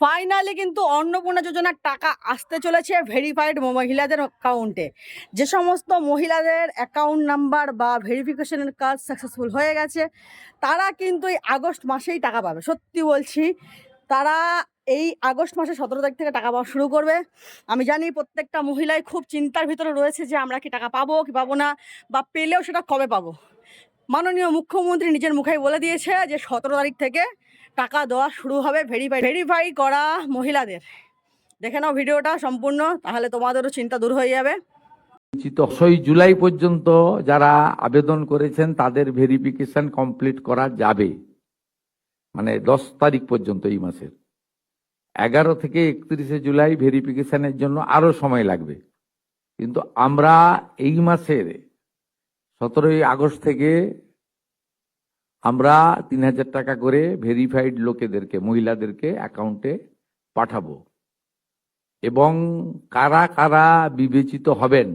Finally কিন্তু অন্নপূর্ণা যোজনার টাকা আসতে চলেছে ভেরিফাইড মহিলাদের অ্যাকাউন্টে। যে সমস্ত মহিলাদের অ্যাকাউন্ট নাম্বার বা ভেরিফিকেশনের কাজ সাকসেসফুল হয়ে গেছে, তারা কিন্তু এই আগস্ট মাসেই টাকা পাবে। সত্যি বলছি, তারা এই আগস্ট মাসের 17 তারিখ থেকে টাকা পাওয়া শুরু করবে। আমি জানি প্রত্যেকটা মহিলাই খুব চিন্তার ভিতরে রয়েছে যে আমরা কি টাকা পাবো কি পাবো না, বা পেলেও সেটা কবে পাবো। মাননীয় মুখ্যমন্ত্রী নিজের মুখেই বলে দিয়েছে যে 17 তারিখ থেকে টাকা দেওয়া শুরু হবে ভেরিফাই করা মহিলাদের। দেখে নাও ভিডিওটা সম্পূর্ণ, তাহলে তোমাদেরও চিন্তা দূর হয়ে যাবে। 10 জুলাই পর্যন্ত যারা আবেদন করেছেন তাদের ভেরিফিকেশন কমপ্লিট করা যাবে, মানে 10 তারিখ পর্যন্ত এই মাসের। 11 থেকে 31 জুলাই ভেরিফিকেশনের জন্য আরো সময় লাগবে, কিন্তু আমরা এই মাসের 17 আগস্ট থেকে আমরা 3000 টাকা করে ভেরিফাইড লোকেদেরকে, মহিলাদেরকে অ্যাকাউন্টে পাঠাবো। এবং কারা কারা বিবেচিত হবেন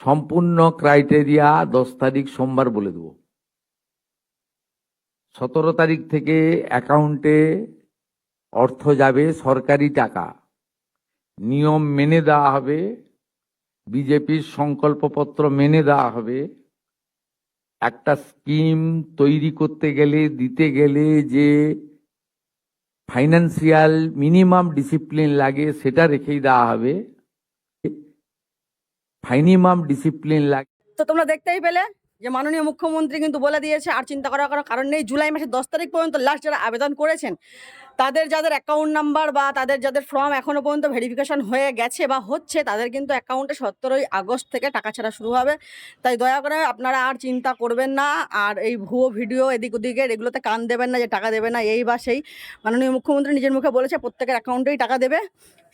সম্পূর্ণ ক্রাইটেরিয়া 10 তারিখ সোমবার বলে দেব। 17 তারিখ থেকে অ্যাকাউন্টে অর্থ যাবে, সরকারি টাকা, নিয়ম মেনে দেওয়া হবে, বিজেপির সংকল্পপত্র মেনে দেওয়া হবে। একটা স্কিম তৈরি করতে গেলে, দিতে গেলে যে ফাইন্যান্সিয়াল মিনিমাম ডিসিপ্লিন লাগে সেটা রেখেই দেওয়া হবে। মিনিমাম ডিসিপ্লিন লাগে। তো তোমরা দেখতেই পেলে যে মাননীয় মুখ্যমন্ত্রী কিন্তু বলে দিয়েছে, আর চিন্তা করার কোনো কারণ নেই। জুলাই মাসের 10 তারিখ পর্যন্ত লাস্ট যারা আবেদন করেছেন, তাদের যাদের অ্যাকাউন্ট নাম্বার বা তাদের যাদের ফর্ম এখনও পর্যন্ত ভেরিফিকেশন হয়ে গেছে বা হচ্ছে, তাদের কিন্তু অ্যাকাউন্টে 17 আগস্ট থেকে টাকা ছাড়া শুরু হবে। তাই দয়া করে আপনারা আর চিন্তা করবেন না, আর এই ভুয়ো ভিডিও এদিক ওদিকে এগুলোতে কান দেবেন না যে টাকা দেবে না এই বা সেই। মাননীয় মুখ্যমন্ত্রী নিজের মুখে বলেছে প্রত্যেকের অ্যাকাউন্টেই টাকা দেবে।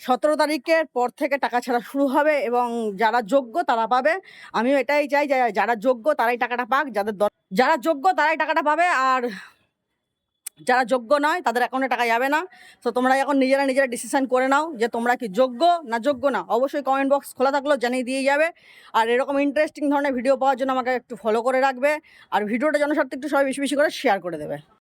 17 তারিখের পর থেকে টাকা ছাড়া শুরু হবে এবং যারা যোগ্য তারা পাবে। আমিও এটাই চাই যে যারা যোগ্য তারাই টাকাটা পাক, যারা যোগ্য তারাই টাকাটা পাবে, আর যারা যোগ্য নয় তাদের অ্যাকাউন্টে টাকা যাবে না। তো তোমরা এখন নিজেরা ডিসিশন করে নাও যে তোমরা কি যোগ্য না যোগ্য না। অবশ্যই কমেন্ট বক্স খোলা থাকলো, জানিয়ে দিয়ে যাবে। আর এরকম ইন্টারেস্টিং ধরনের ভিডিও পাওয়ার জন্য আমাকে একটু ফলো করে রাখবে, আর ভিডিওটা জনস্বার্থে একটু সবাই বেশি বেশি করে শেয়ার করে দেবে।